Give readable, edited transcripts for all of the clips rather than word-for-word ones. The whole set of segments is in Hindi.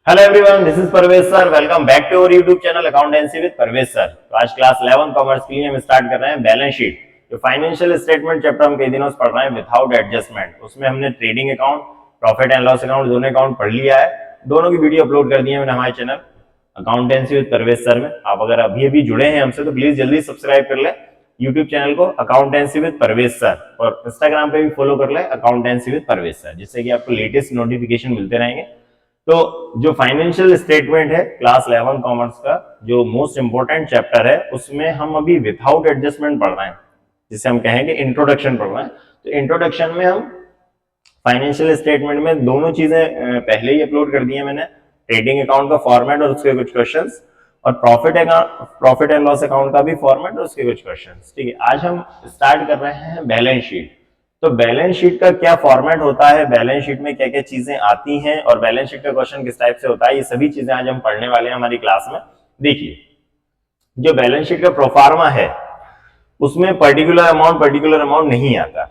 Hello everyone, this is Parvez sir. Welcome back to our YouTube channel accountancy with Parvez sir. तो आज क्लास 11 कॉमर्स के लिए हम स्टार्ट कर रहे हैं बैलेंस शीट। जो फाइनेंशियल स्टेटमेंट चैप्टर हम कई दिनों से पढ़ रहे हैं विदाउट एडजस्टमेंट, उसमें हमने trading account, profit and loss account दोनों अकाउंट पढ़ लिया है। दोनों की वीडियो अपलोड कर दी है मैंने हमारे channel accountancy with Parvez sir में। आप अगर अभी अभी जुड़े हैं हमसे तो प्लीज जल्दी सब्सक्राइब कर ले यूट्यूब चैनल को अकाउंटेंसी विद परवेज सर, और इंस्टाग्राम पे भी फॉलो कर ले अकाउंटेंसी विद परवेज सर, जिससे कि आपको लेटेस्ट नोटिफिकेशन मिलते रहेंगे। तो जो फाइनेंशियल स्टेटमेंट है क्लास 11 कॉमर्स का जो मोस्ट इंपोर्टेंट चैप्टर है, उसमें हम अभी विदाउट एडजस्टमेंट पढ़ रहे हैं, जिसे हम कहेंगे इंट्रोडक्शन पढ़ रहे हैं। तो इंट्रोडक्शन में हम फाइनेंशियल स्टेटमेंट में दोनों चीजें पहले ही अपलोड कर दी है मैंने, ट्रेडिंग अकाउंट का फॉर्मेट और उसके कुछ क्वेश्चंस, और प्रॉफिट एंड लॉस अकाउंट का भी फॉर्मेट और उसके कुछ क्वेश्चंस। ठीक है, आज हम स्टार्ट कर रहे हैं बैलेंस शीट। तो बैलेंस शीट का क्या फॉर्मेट होता है, बैलेंस शीट में क्या क्या चीजें आती हैं, और बैलेंस शीट का क्वेश्चन किस टाइप से होता है, ये सभी चीजें आज हम पढ़ने वाले हैं हमारी क्लास में। देखिए, जो बैलेंस शीट का प्रोफार्मा है उसमें पर्टिकुलर अमाउंट नहीं आता।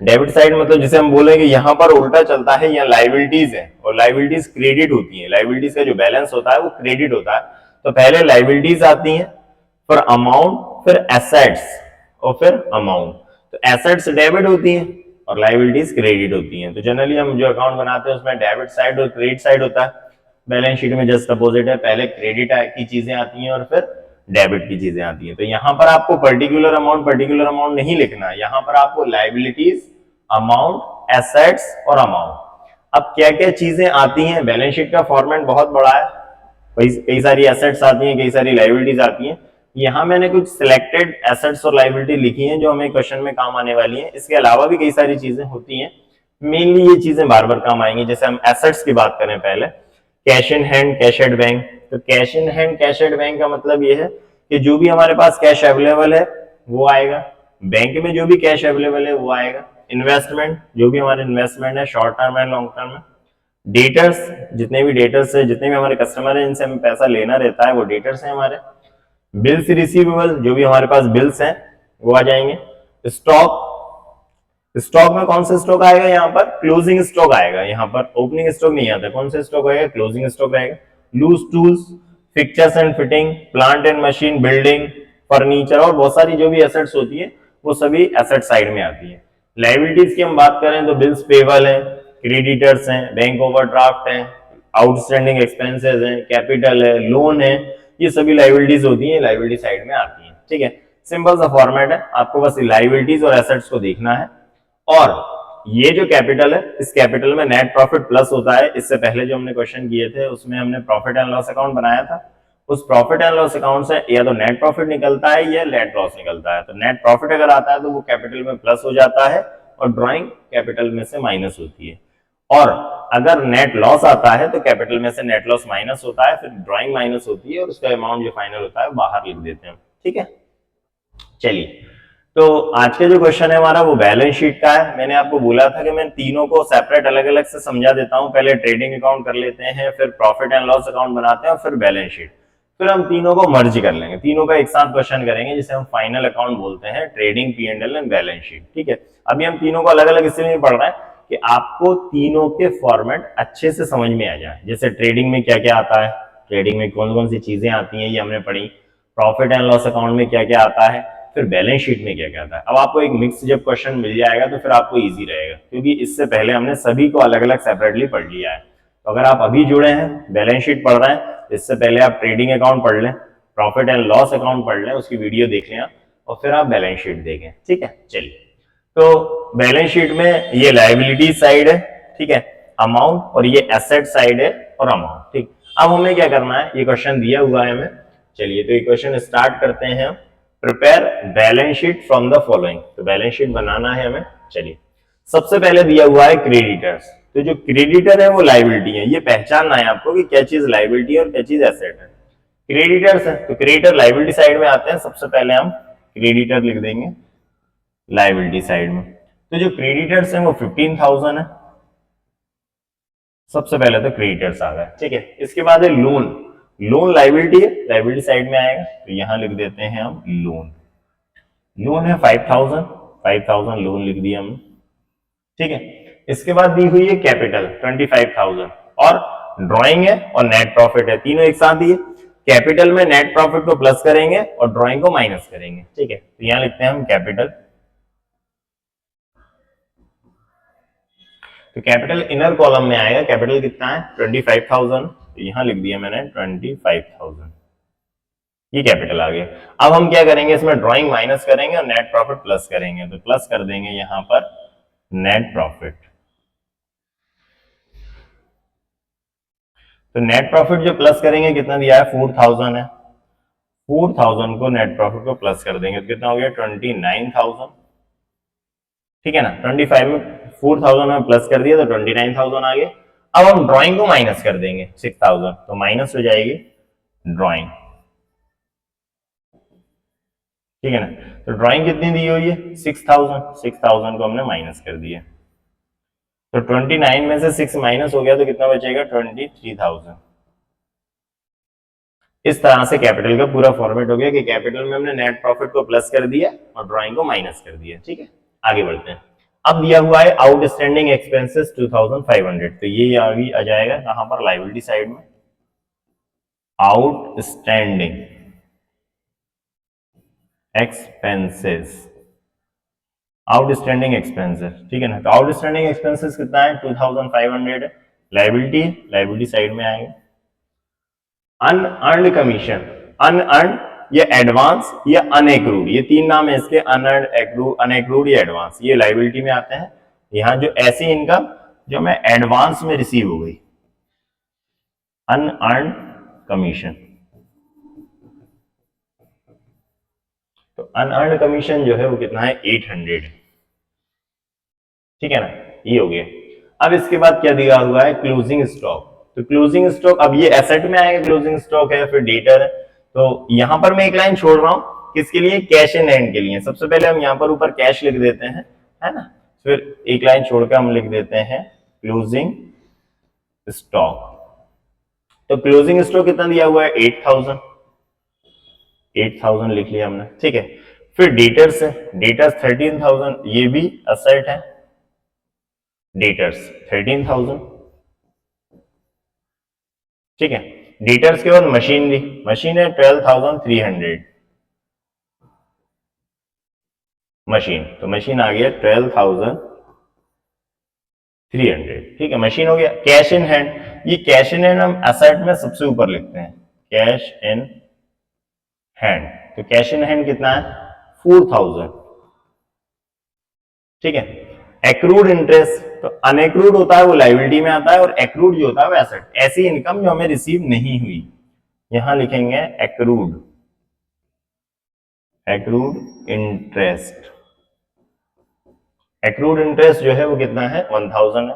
डेबिट साइड मतलब जिसे हम बोले कि यहाँ पर उल्टा चलता है, यहाँ लाइबिलिटीज है और लाइबिलिटीज क्रेडिट होती है। लाइबिलिटीज का जो बैलेंस होता है वो क्रेडिट होता है। तो पहले लाइबिलिटीज आती हैं, फिर अमाउंट, फिर एसेट्स और फिर अमाउंट। तो एसेट्स डेबिट होती हैं और लाइबिलिटीज क्रेडिट होती हैं। तो जनरली हम जो अकाउंट बनाते हैं उसमें डेबिट साइड और क्रेडिट साइड होता है। बैलेंस शीट में जस्ट अपोजिट है, पहले क्रेडिट की चीजें आती हैं और फिर डेबिट की चीजें आती हैं। तो यहाँ पर आपको पर्टिकुलर अमाउंट नहीं लिखना है, यहाँ पर आपको लाइबिलिटीज, अमाउंट, एसेट्स और अमाउंट। अब क्या क्या चीजें आती हैं, बैलेंस शीट का फॉर्मेट बहुत बड़ा है, कई सारी एसेट्स आती हैं, कई सारी लाइबिलिटीज आती हैं। यहाँ मैंने कुछ सिलेक्टेड एसेट्स और लाइबिलिटी लिखी हैं जो हमें क्वेश्चन में काम आने वाली हैं। इसके अलावा भी कई सारी चीजें होती हैं, मेनली ये चीजें बार बार काम आएंगी। जैसे हम एसेट्स की बात करें, पहले cash in hand, cash at bank. तो cash in hand, cash at bank का मतलब ये है कि जो भी हमारे पास कैश अवेलेबल है वो आएगा, बैंक में जो भी कैश अवेलेबल है वो आएगा। इन्वेस्टमेंट, जो भी हमारे इन्वेस्टमेंट है short term and long term में। डेटर्स, जितने भी डेटर्स है, जितने भी हमारे कस्टमर है जिनसे हमें पैसा लेना रहता है वो डेटर्स है हमारे। बिल्स रिसीवेबल, जो भी हमारे पास बिल्स हैं वो आ जाएंगे। स्टॉक में कौन सा स्टॉक आएगा, यहाँ पर क्लोजिंग स्टॉक आएगा, यहाँ पर ओपनिंग स्टॉक नहीं आता। कौन सा स्टॉक आएगा, क्लोजिंग स्टॉक आएगा। Loose tools, fixtures and fitting, plant and machine, building, furniture और बहुत सारी जो भी एसेट्स होती है वो सभी एसेट साइड में आती है। लाइबिलिटीज की हम बात करें तो बिल्स पेबल है, क्रेडिटर्स हैं, बैंक ओवरड्राफ्ट है, आउटस्टैंडिंग एक्सपेंसेस हैं, कैपिटल है, लोन है, ये सभी लाइबिलिटीज होती हैं, लाइबिलिटी साइड में आती हैं। ठीक है, सिंपल सा फॉर्मेट है, आपको बस लाइबिलिटीज और एसेट्स को देखना है। और ये जो कैपिटल है, इस कैपिटल में नेट प्रॉफिट प्लस होता है। इससे पहले जो हमने क्वेश्चन किए थे उसमें हमने प्रॉफिट एंड लॉस अकाउंट बनाया था। उस प्रॉफिट एंड लॉस अकाउंट से या तो नेट प्रॉफिट निकलता है या नेट लॉस निकलता है। तो नेट प्रॉफिट अगर आता है तो वो कैपिटल में प्लस हो जाता है और ड्राइंग कैपिटल में से माइनस होती है। और अगर नेट लॉस आता है तो कैपिटल में से नेट लॉस माइनस होता है, फिर ड्राइंग माइनस होती है और उसका अमाउंट जो फाइनल होता है बाहर लिख देते हैं। ठीक है, चलिए, तो आज का जो क्वेश्चन है हमारा वो बैलेंस शीट का है। मैंने आपको बोला था कि मैं तीनों को सेपरेट अलग अलग से समझा देता हूं। पहले ट्रेडिंग अकाउंट कर लेते हैं, फिर प्रॉफिट एंड लॉस अकाउंट बनाते हैं और फिर बैलेंस शीट। फिर हम तीनों को मर्ज कर लेंगे, तीनों का एक साथ क्वेश्चन करेंगे जिसे हम फाइनल अकाउंट बोलते हैं, trading, P&L and balance sheet. ठीक है, अभी हम तीनों को अलग अलग इसलिए नहीं पढ़ रहे हैं कि आपको तीनों के फॉर्मेट अच्छे से समझ में आ जाए। जैसे ट्रेडिंग में क्या क्या आता है, ट्रेडिंग में कौन कौन सी चीजें आती हैं ये हमने पढ़ी, प्रॉफिट एंड लॉस अकाउंट में क्या क्या आता है, फिर बैलेंस शीट में क्या क्या आता है। अब आपको एक मिक्स जब क्वेश्चन मिल जाएगा तो फिर आपको इजी रहेगा, क्योंकि इससे पहले हमने सभी को अलग अलग सेपरेटली पढ़ लिया है। तो अगर आप अभी जुड़े हैं, बैलेंस शीट पढ़ रहे हैं, इससे पहले आप ट्रेडिंग अकाउंट पढ़ लें, प्रॉफिट एंड लॉस अकाउंट पढ़ लें, उसकी वीडियो देख लें और फिर आप बैलेंस शीट देखें। ठीक है, चलिए, तो बैलेंस शीट में ये लायबिलिटी साइड है, ठीक है, अमाउंट, और ये एसेट साइड है और अमाउंट। ठीक, अब हमें क्या करना है, ये क्वेश्चन दिया हुआ है हमें। चलिए, तो ये क्वेश्चन स्टार्ट करते हैं। Prepare balance sheet from the following. तो बैलेंस शीट बनाना है हमें। चलिए, सबसे पहले दिया हुआ है क्रेडिटर्स। तो जो क्रेडिटर है वो लायबिलिटी है, ये पहचानना है आपको कि क्या चीज लायबिलिटी और क्या चीज एसेट है। क्रेडिटर्स है तो क्रेडिटर लायबिलिटी साइड में आते हैं। सबसे पहले हम क्रेडिटर लिख देंगे लायबिलिटी साइड में। तो जो क्रेडिटर्स हैं वो 15,000 है। सबसे पहले तो क्रेडिटर्स आ गए। ठीक है, इसके बाद है लोन। लोन लायबिलिटी है, लायबिलिटी साइड में आएगा, तो यहां लिख देते हैं हम लोन। लोन है 5,000 लोन लिख दिया हमने। ठीक है, इसके बाद दी हुई है कैपिटल 25,000 और ड्राइंग है और नेट प्रॉफिट है, तीनों एक साथ ही है। कैपिटल में नेट प्रॉफिट को प्लस करेंगे और ड्राइंग को माइनस करेंगे, ठीक है। तो यहां लिखते हैं हम कैपिटल। तो कैपिटल इनर कॉलम में आएगा, कैपिटल कितना है 25,000, तो यहां लिख दिया मैंने 25,000, ये कैपिटल आ गया। अब हम क्या करेंगे, इसमें ड्राइंग माइनस करेंगे और नेट प्रॉफिट प्लस करेंगे, तो प्लस कर देंगे यहां पर नेट प्रॉफिट। तो नेट प्रॉफिट जो प्लस करेंगे कितना दिया है 4,000 है, 4,000 को नेट प्रॉफिट को प्लस कर देंगे तो कितना हो गया 29,000, ठीक है ना। 25 में 4,000 में प्लस कर दिया तो 29,000 आ गए। अब हम ड्राइंग को माइनस कर देंगे 6,000, तो माइनस हो जाएगी ड्राइंग, ठीक है ना। तो ड्राइंग कितनी दी हुई है 6,000, 6,000 को हमने माइनस कर दिया, तो 29 में से 6 माइनस हो गया तो कितना बचेगा 23,000। इस तरह से कैपिटल का पूरा फॉर्मेट हो गया कि कैपिटल में हमने नेट प्रॉफिट को प्लस कर दिया और ड्राइंग को माइनस कर दिया, ठीक है। आगे बढ़ते हैं। अब दिया हुआ है आउटस्टैंडिंग एक्सपेंसेस 2,500, तो ये अभी आ जाएगा कहां पर, लायबिलिटी साइड में, आउटस्टैंडिंग एक्सपेंसेस, आउटस्टैंडिंग एक्सपेंसेस, ठीक है ना। तो आउटस्टैंडिंग एक्सपेंसेस कितना है 2,500 है, लायबिलिटी, लायबिलिटी साइड में आएगा। अनअर्न्ड कमीशन, अनअर्न्ड या एडवांस या अनएक्रूड, ये तीन नाम है इसके, अनअर्न्ड, एक्रूड, अनएक्रूड या एडवांस, ये लायबिलिटी में आते हैं। यहां जो ऐसी इनकम जो मैं एडवांस में रिसीव हो गई, अनअर्न्ड कमीशन। तो अनअर्न्ड कमीशन जो है वो कितना है 800 है, ठीक है ना, ये हो गया। अब इसके बाद क्या दिया हुआ है क्लोजिंग स्टॉक, तो क्लोजिंग स्टॉक, अब ये एसेट में आएगा, क्लोजिंग स्टॉक है, फिर डेटर है। तो यहां पर मैं एक लाइन छोड़ रहा हूं किसके लिए, कैश इन हैंड के लिए। सबसे पहले हम यहां पर ऊपर कैश लिख देते हैं, है ना, फिर एक लाइन छोड़कर हम लिख देते हैं क्लोजिंग स्टॉक। तो क्लोजिंग स्टॉक कितना दिया हुआ है 8,000, 8,000 लिख लिया हमने, ठीक है। फिर डेटर्स है, डेटर्स 13,000, ये भी असेट है, डेटर्स 13,000, ठीक है। डेटर्स के बाद मशीनरी, मशीन है 12,300, मशीन, तो मशीन आ गया 12,300, ठीक है, मशीन हो गया। कैश इन हैंड, ये कैश इन हैंड हम एसेट में सबसे ऊपर लिखते हैं, कैश इन हैंड। तो कैश इन हैंड कितना है 4,000, ठीक है। एक्रूड इंटरेस्ट, तो अनएक्रूड होता है वो लायबिलिटी में आता है और एक्रूड जो होता है वो एसेट, ऐसी इनकम जो हमें रिसीव नहीं हुई, यहां लिखेंगे accrued, accrued interest. Accrued interest जो है वो कितना है 1,000 है,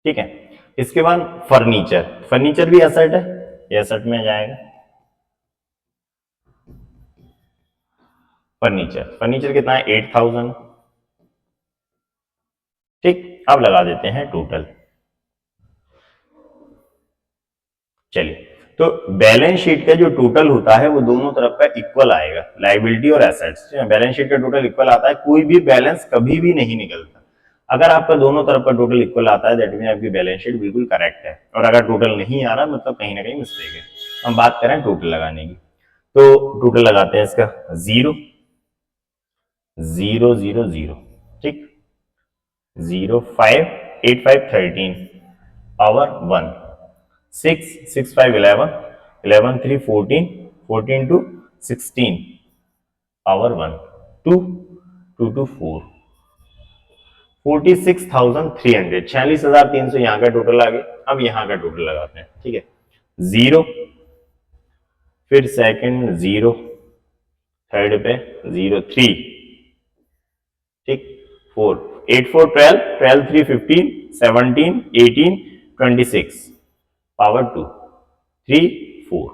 ठीक है। इसके बाद फर्नीचर, फर्नीचर भी एसेट है, ये एसेट में जाएगा। फर्नीचर, फर्नीचर कितना है 8,000, ठीक। अब लगा देते हैं टोटल, चलिए। तो बैलेंस शीट का जो टोटल होता है वो दोनों तरफ का इक्वल आएगा, लायबिलिटी और एसेट्स, बैलेंस शीट का टोटल इक्वल आता है, कोई भी बैलेंस कभी भी नहीं निकलता। अगर आपका दोनों तरफ का टोटल इक्वल आता है दैट मीन आपकी बैलेंस शीट बिल्कुल करेक्ट है, और अगर टोटल नहीं आ रहा मतलब कहीं ना कहीं मिस्टेक है। हम बात करें टोटल लगाने की, तो टोटल लगाते हैं इसका 0 0 0 0, ठीक, 0 5 8 5 13 पावर 1, 6 6 5 11 11 3 14 14 2 16 पावर 1, 2 2 2 4 46,300, 46,300 यहाँ का टोटल आ गया। अब यहाँ का टोटल लगाते हैं, ठीक है। 0, फिर सेकंड 0, थर्ड पे 0 3, ठीक, 4 8 4 12 12 3 15 17 18 26 पावर 2 3 4,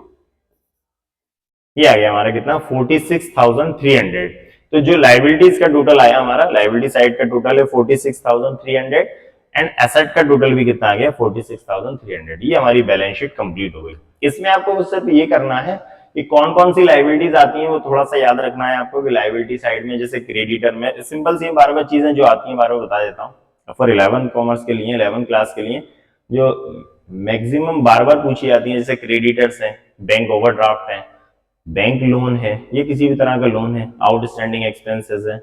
ये आ गया हमारा कितना 46,300। तो जो लायबिलिटीज का टोटल आया हमारा, लायबिलिटी साइड का टोटल है 46,300 एंड एसेट का टोटल भी कितना आ गया 46,300। ये हमारी बैलेंस शीट कंप्लीट हो गई। इसमें आपको सिर्फ ये करना है कि कौन कौन सी लायबिलिटीज आती हैं वो थोड़ा सा याद रखना है आपको कि लायबिलिटी साइड में जैसे क्रेडिटर में सिंपल सी बार बार चीजें जो आती हैं बार बार बता देता हूँ। फॉर 11 कॉमर्स के लिए, 11 क्लास के लिए जो मैक्सिमम बार बार पूछी जाती है, जैसे क्रेडिटर्स हैं, बैंक ओवरड्राफ्ट है, बैंक लोन है, ये किसी भी तरह का लोन है, आउटस्टैंडिंग एक्सपेंसेस है,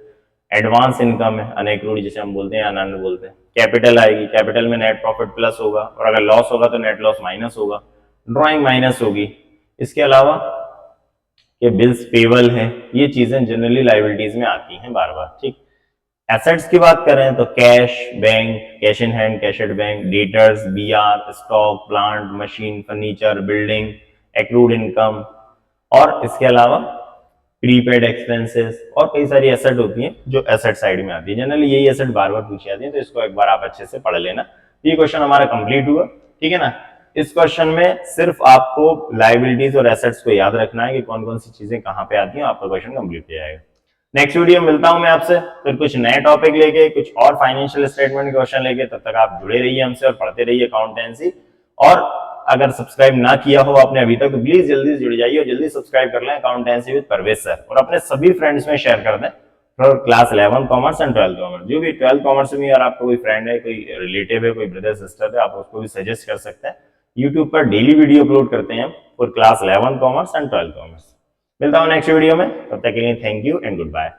एडवांस इनकम है, अनएक्रूड जिसे हम बोलते हैं, अनअर्न्ड बोलते हैं, कैपिटल आएगी, कैपिटल में नेट प्रॉफिट प्लस होगा, और अगर लॉस होगा तो नेट लॉस माइनस होगा, ड्रॉइंग माइनस होगी। इसके अलावा ये बिल्स पेबल है, ये चीजें जनरली लाइबिलिटीज में आती हैं बार बार। ठीक, एसेट्स की बात करें तो cash, bank, cash in hand, cash at bank, debtors, BR, stock, plant, machine, furniture, building, accrued income, और इसके अलावा प्रीपेड एक्सपेंसेस और कई सारी एसेट होती हैं जो एसेट साइड में आती है। जनरली यही एसेट बार बार पूछी जाती है, तो इसको एक बार आप अच्छे से पढ़ लेना। ये क्वेश्चन हमारा कंप्लीट हुआ, ठीक है ना। इस क्वेश्चन में सिर्फ आपको लायबिलिटीज और एसेट्स को याद रखना है कि कौन कौन सी चीजें कहां पे आती हैं, आपका क्वेश्चन कंप्लीट हो जाएगा। नेक्स्ट वीडियो मिलता हूं मैं आपसे फिर कुछ नए टॉपिक लेके, कुछ और फाइनेंशियल स्टेटमेंट क्वेश्चन लेके। तब तक आप जुड़े रहिए हमसे और पढ़ते रहिए अकाउंटेंसी। और अगर सब्सक्राइब ना किया हो आपने अभी तक तो प्लीज जल्दी से जुड़ जाइए और जल्दी सब्सक्राइब कर लें अकाउंटेंसी विद परवेज सर, और अपने सभी फ्रेंड्स में शेयर कर दें for class 11 commerce and 12 commerce. जो भी 12 कॉमर्स में यार आपका कोई फ्रेंड है, कोई रिलेटिव है, कोई ब्रदर सिस्टर है, आप उसको भी सजेस्ट कर सकते हैं। यूट्यूब पर डेली वीडियो अपलोड करते हैं for class 11 commerce and 12 commerce. मिलता हूं नेक्स्ट वीडियो में, तब तक के लिए thank you and good bye.